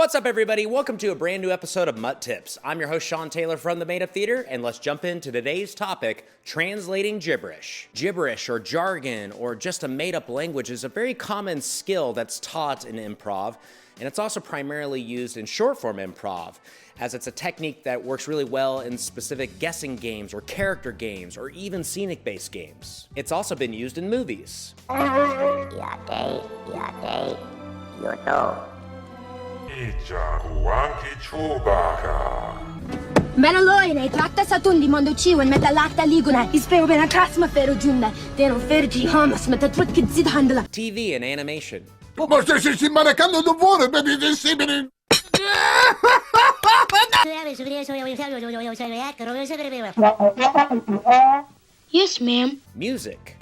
What's up, everybody? Welcome to a brand new episode of MUT Tips. I'm your host, Sean Taylor from the Made Up Theater, and let's jump into today's topic, translating gibberish. Gibberish, or jargon, or just a made-up language is a very common skill that's taught in improv, and it's also primarily used in short-form improv, as it's a technique that works really well in specific guessing games, or character games, or even scenic-based games. It's also been used in movies. Menaloine, trakta satundi mondo ciwen met lakta liguna. Ispero ben akasma fero junda. They don't fergi hamas met a trut kidzid handla. TV and animation. Yes, ma'am. Music.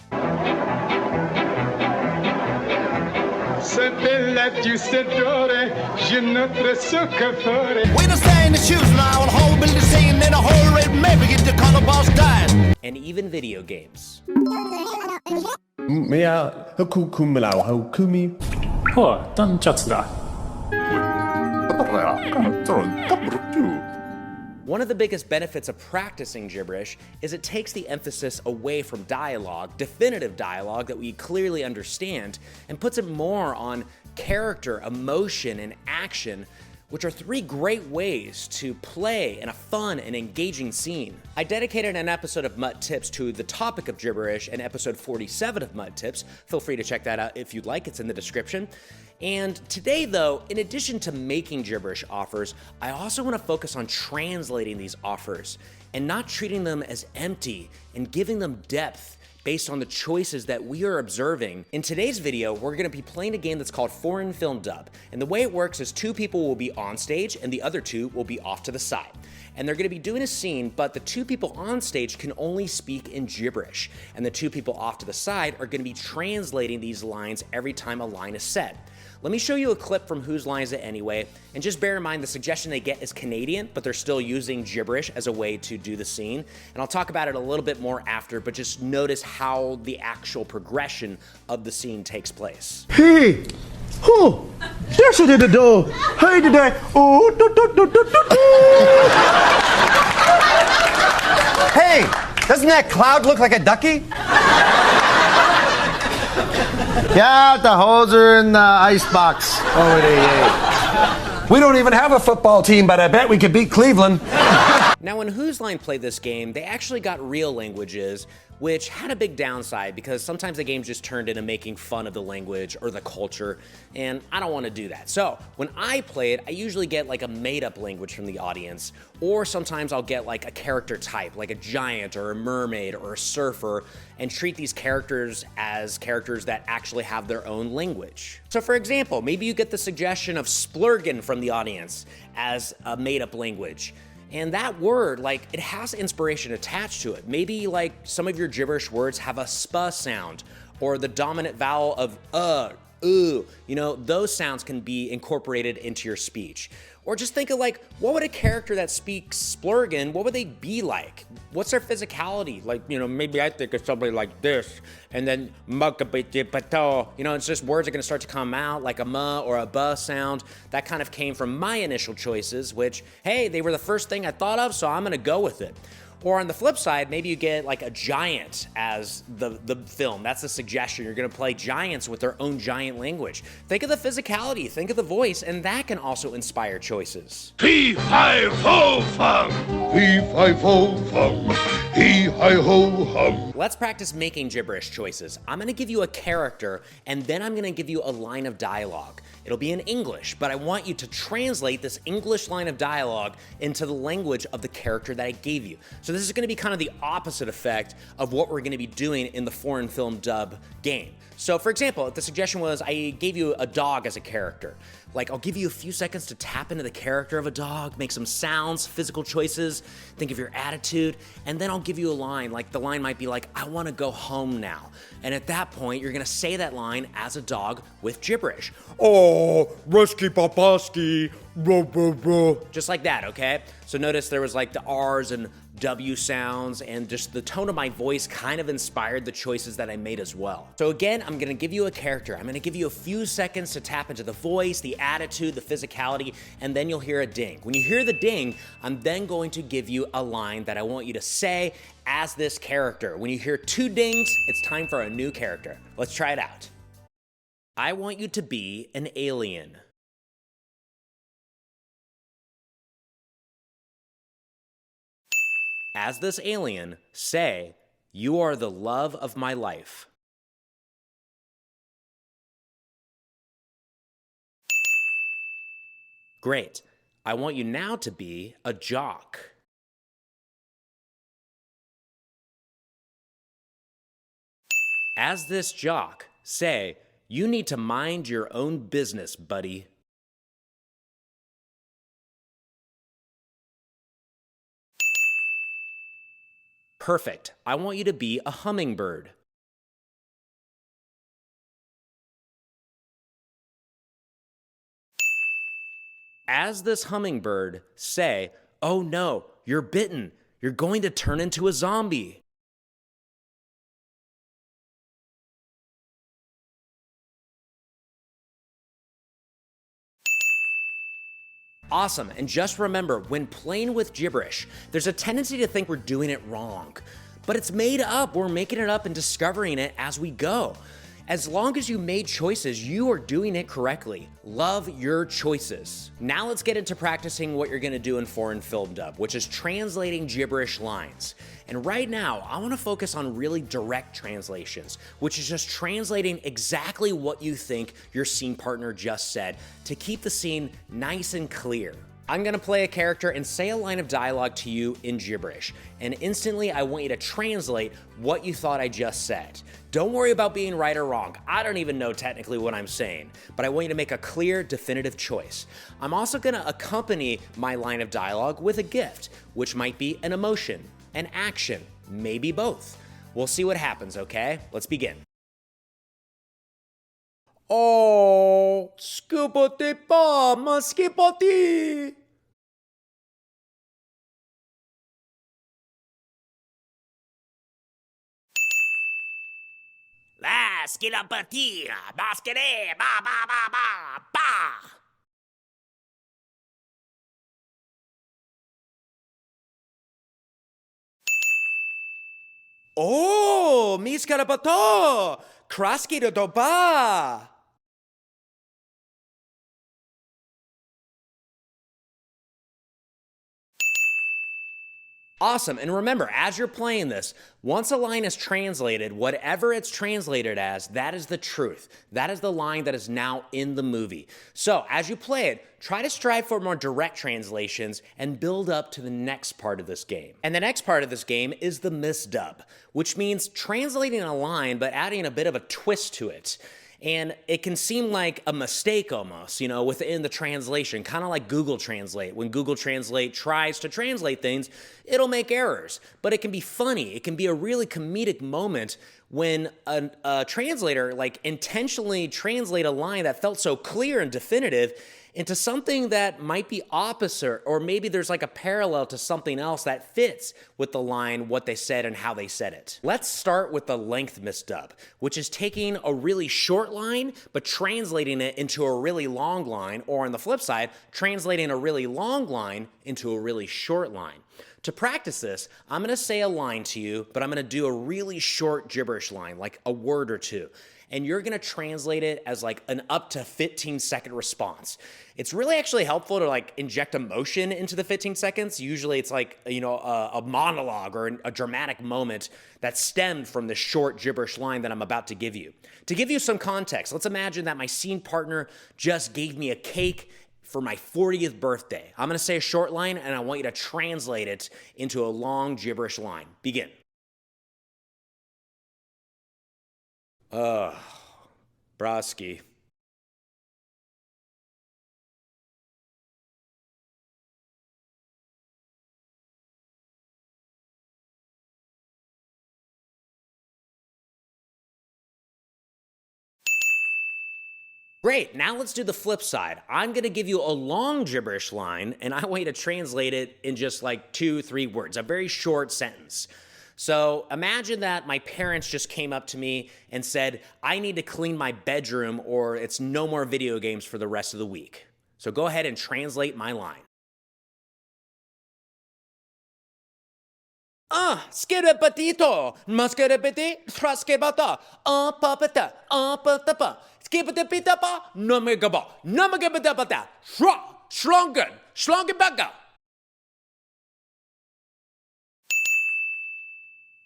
Se bella tu sedore, je notre soccafore. We don't stay in the shoes now, and whole building singing in a whole red maybe get the color boss dying. And even video games. One of the biggest benefits of practicing gibberish is it takes the emphasis away from dialogue, definitive dialogue that we clearly understand, and puts it more on character, emotion, and action, which are three great ways to play in a fun and engaging scene. I dedicated an episode of MUT Tips to the topic of gibberish in episode 47 of MUT Tips. Feel free to check that out if you'd like, it's in the description. And today, though, in addition to making gibberish offers, I also want to focus on translating these offers and not treating them as empty and giving them depth based on the choices that we are observing. In today's video, we're gonna be playing a game that's called Foreign Film Dub. And the way it works is two people will be on stage and the other two will be off to the side. And they're gonna be doing a scene, but the two people on stage can only speak in gibberish. And the two people off to the side are gonna be translating these lines every time a line is said. Let me show you a clip from Whose Line Is It Anyway, and just bear in mind the suggestion they get is Canadian, but they're still using gibberish as a way to do the scene. And I'll talk about it a little bit more after, but just notice how the actual progression of the scene takes place. Hey! Oh! There's it in the door! Hey today! Oh! Hey! Doesn't that cloud look like a ducky? Yeah, the holes are in the icebox. Oh, yeah. We don't even have a football team, but I bet we could beat Cleveland. Now, when Whose Line played this game, they actually got real languages, which had a big downside because sometimes the game just turned into making fun of the language or the culture, and I don't want to do that. So when I play it, I usually get like a made-up language from the audience, or sometimes I'll get like a character type, like a giant or a mermaid or a surfer, and treat these characters as characters that actually have their own language. So for example, maybe you get the suggestion of splurgin from the audience as a made-up language. And that word, like, it has inspiration attached to it. Maybe, like, some of your gibberish words have a sp sound, or the dominant vowel of you know, those sounds can be incorporated into your speech. Or just think of, like, what would a character that speaks splurgin, what would they be like? What's their physicality? Like, you know, maybe I think of somebody like this, and then you know, it's just words are gonna start to come out like a m or a b sound. That kind of came from my initial choices, which, hey, they were the first thing I thought of, so I'm gonna go with it. Or on the flip side, maybe you get like a giant as the film. That's the suggestion. You're gonna play giants with their own giant language. Think of the physicality, think of the voice, and that can also inspire choices. Fee-fi-fo-fum. Fee-fi-fo-fum. Hee-hi-ho-hum. Let's practice making gibberish choices. I'm gonna give you a character, and then I'm gonna give you a line of dialogue. It'll be in English, but I want you to translate this English line of dialogue into the language of the character that I gave you. So this is gonna be kind of the opposite effect of what we're gonna be doing in the foreign film dub game. So for example, if the suggestion was I gave you a dog as a character, like I'll give you a few seconds to tap into the character of a dog, make some sounds, physical choices, think of your attitude, and then I'll give you a line. Like the line might be like, I wanna go home now. And at that point, you're gonna say that line as a dog with gibberish. Oh, rusky papaski, bro, bro, bro. Just like that, okay? So notice there was like the R's and W sounds, and just the tone of my voice kind of inspired the choices that I made as well. So again, I'm gonna give you a character. I'm gonna give you a few seconds to tap into the voice, the attitude, the physicality, and then you'll hear a ding. When you hear the ding, I'm then going to give you a line that I want you to say as this character. When you hear 2 dings, it's time for a new character. Let's try it out. I want you to be an alien. As this alien, say, "You are the love of my life." Great. I want you now to be a jock. As this jock, say, "You need to mind your own business, buddy." Perfect. I want you to be a hummingbird. As this hummingbird, say, "Oh no, you're bitten. You're going to turn into a zombie." Awesome, and just remember, when playing with gibberish, there's a tendency to think we're doing it wrong. But it's made up, we're making it up and discovering it as we go. As long as you made choices, you are doing it correctly. Love your choices. Now let's get into practicing what you're gonna do in foreign film dub, which is translating gibberish lines. And right now, I wanna focus on really direct translations, which is just translating exactly what you think your scene partner just said to keep the scene nice and clear. I'm gonna play a character and say a line of dialogue to you in gibberish, and instantly I want you to translate what you thought I just said. Don't worry about being right or wrong. I don't even know technically what I'm saying, but I want you to make a clear, definitive choice. I'm also gonna accompany my line of dialogue with a gift, which might be an emotion, an action, maybe both. We'll see what happens, okay? Let's begin. Oh, skipoti pa, ma skipoti. La skilapatia, baskere, ba ba ba ba ba. Oh, mi skalapato, kraski do ba. Awesome, and remember, as you're playing this, once a line is translated, whatever it's translated as, that is the truth. That is the line that is now in the movie. So, as you play it, try to strive for more direct translations and build up to the next part of this game. And the next part of this game is the misdub, which means translating a line but adding a bit of a twist to it. And it can seem like a mistake almost, you know, within the translation, kind of like Google Translate. When Google Translate tries to translate things, it'll make errors. But it can be funny. It can be a really comedic moment when a translator like intentionally translate a line that felt so clear and definitive into something that might be opposite, or maybe there's like a parallel to something else that fits with the line, what they said, and how they said it. Let's start with the length misdub, which is taking a really short line, but translating it into a really long line, or on the flip side, translating a really long line into a really short line. To practice this, I'm gonna say a line to you, but I'm gonna do a really short gibberish line, like a word or two. And you're gonna translate it as like an up to 15-second response. It's really actually helpful to like inject emotion into the 15 seconds. Usually it's like, you know, a monologue or a dramatic moment that stemmed from the short gibberish line that I'm about to give you. To give you some context, let's imagine that my scene partner just gave me a cake for my 40th birthday. I'm gonna say a short line and I want you to translate it into a long gibberish line. Begin. Broski. Great, now let's do the flip side. I'm gonna give you a long gibberish line, and I want you to translate it in just like 2-3 words, a very short sentence. So imagine that my parents just came up to me and said, I need to clean my bedroom or it's no more video games for the rest of the week. So go ahead and translate my line. Skidapatito, mascarapati, traskebata, papata, papata, skipatapitapa, nomegaba, nomegabata, schlongen, schlongebaga.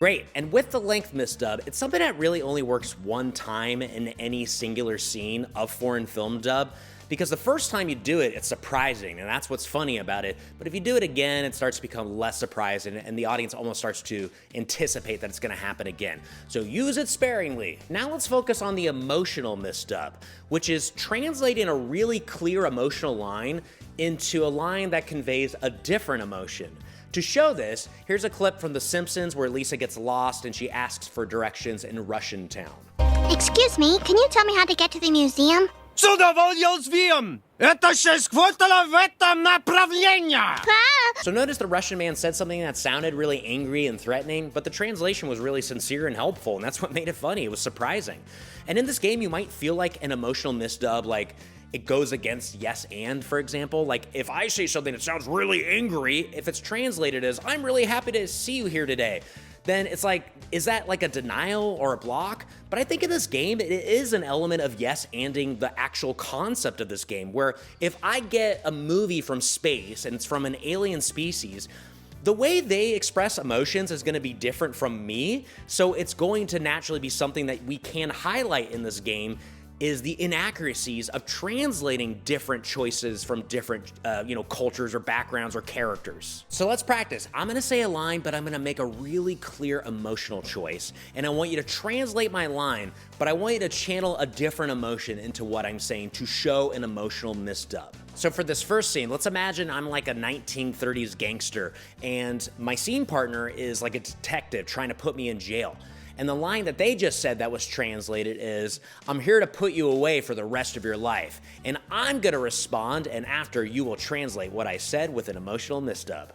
Great, and with the length misdub, it's something that really only works one time in any singular scene of foreign film dub, because the first time you do it, it's surprising, and that's what's funny about it. But if you do it again, it starts to become less surprising, and the audience almost starts to anticipate that it's gonna happen again. So use it sparingly. Now let's focus on the emotional misdub, which is translating a really clear emotional line into a line that conveys a different emotion. To show this, here's a clip from The Simpsons where Lisa gets lost and she asks for directions in Russian town. Excuse me, can you tell me how to get to the museum? С удовольствием! Это 6 кварталов в этом направлении! So notice the Russian man said something that sounded really angry and threatening, but the translation was really sincere and helpful, and that's what made it funny. It was surprising. And in this game, you might feel like an emotional misdub, like it goes against yes and, for example. Like if I say something that sounds really angry, if it's translated as, I'm really happy to see you here today, then it's like, is that like a denial or a block? But I think in this game, it is an element of yes-anding the actual concept of this game, where if I get a movie from space and it's from an alien species, the way they express emotions is gonna be different from me, so it's going to naturally be something that we can highlight in this game, is the inaccuracies of translating different choices from different cultures or backgrounds or characters. So let's practice. I'm gonna say a line, but I'm gonna make a really clear emotional choice. And I want you to translate my line, but I want you to channel a different emotion into what I'm saying to show an emotional misdub. So for this first scene, let's imagine I'm like a 1930s gangster and my scene partner is like a detective trying to put me in jail. And the line that they just said that was translated is, I'm here to put you away for the rest of your life. And I'm gonna respond, and after you will translate what I said with an emotional misdub.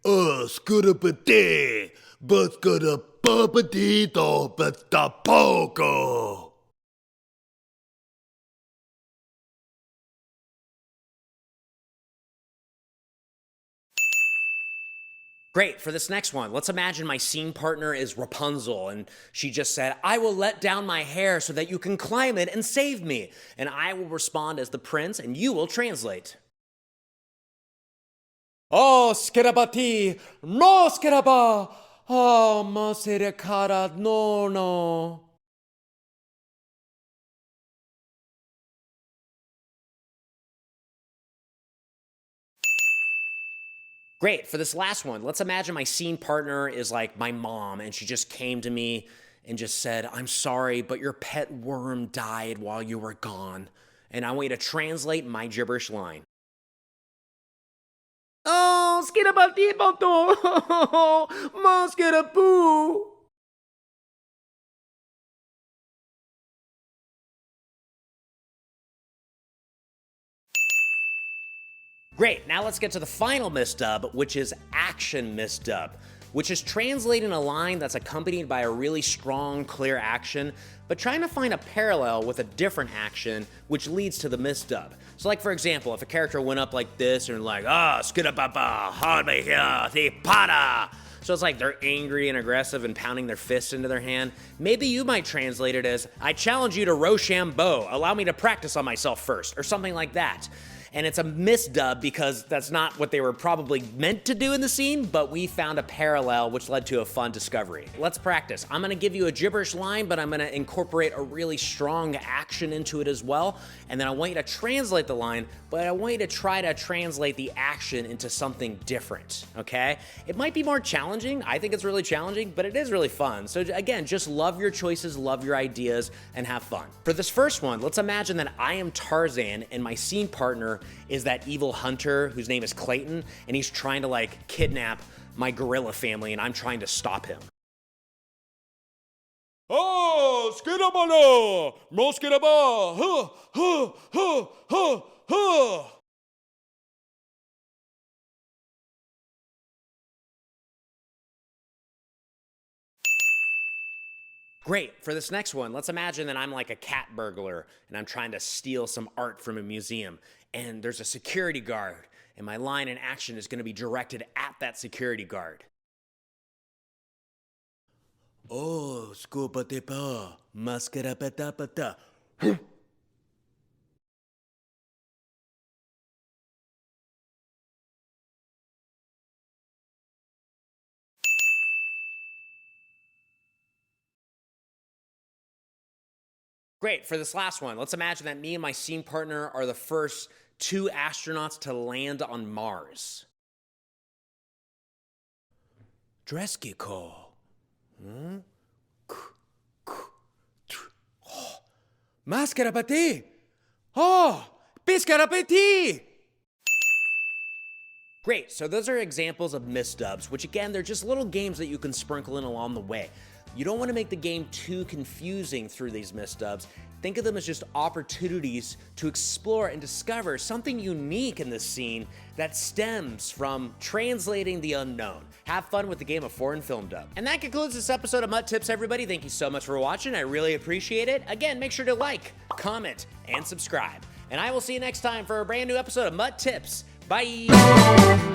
Scudapate, but scudapapatito, but tapoco. Great, for this next one, let's imagine my scene partner is Rapunzel and she just said, I will let down my hair so that you can climb it and save me. And I will respond as the prince and you will translate. Oh, scarabati, no scaraba, oh, masericada, no. Great, for this last one, let's imagine my scene partner is like my mom and she just came to me and just said, I'm sorry, but your pet worm died while you were gone. And I want you to translate my gibberish line. Oh, skidabatibato, moskidaboo. Great, now let's get to the final misdub, which is action misdub, which is translating a line that's accompanied by a really strong, clear action, but trying to find a parallel with a different action, which leads to the misdub. So like, for example, if a character went up like this and like, skidapapa, hardly here, the pada. So it's like they're angry and aggressive and pounding their fists into their hand. Maybe you might translate it as, I challenge you to Rochambeau, allow me to practice on myself first, or something like that. And it's a misdub because that's not what they were probably meant to do in the scene, but we found a parallel which led to a fun discovery. Let's practice. I'm gonna give you a gibberish line, but I'm gonna incorporate a really strong action into it as well. And then I want you to translate the line, but I want you to try to translate the action into something different, okay? It might be more challenging. I think it's really challenging, but it is really fun. So again, just love your choices, love your ideas, and have fun. For this first one, let's imagine that I am Tarzan and my scene partner is that evil hunter whose name is Clayton, and he's trying to like kidnap my gorilla family and I'm trying to stop him. Oh, Skidabala! Moskidaba! Huh! Huh! Huh! Huh! Huh! Great. For this next one, let's imagine that I'm like a cat burglar and I'm trying to steal some art from a museum. And there's a security guard, and my line in action is going to be directed at that security guard. Oh, scuba de pa, mascara patapata. Great. For this last one, let's imagine that me and my scene partner are the first 2 astronauts to land on Mars. Dreskiko. Mascara pati. Oh, piscara pati. Great, so those are examples of misdubs, which again, they're just little games that you can sprinkle in along the way. You don't want to make the game too confusing through these misdubs. Think of them as just opportunities to explore and discover something unique in this scene that stems from translating the unknown. Have fun with the game of foreign film dub. And that concludes this episode of MUT Tips, everybody. Thank you so much for watching. I really appreciate it. Again, make sure to like, comment, and subscribe. And I will see you next time for a brand new episode of MUT Tips. Bye!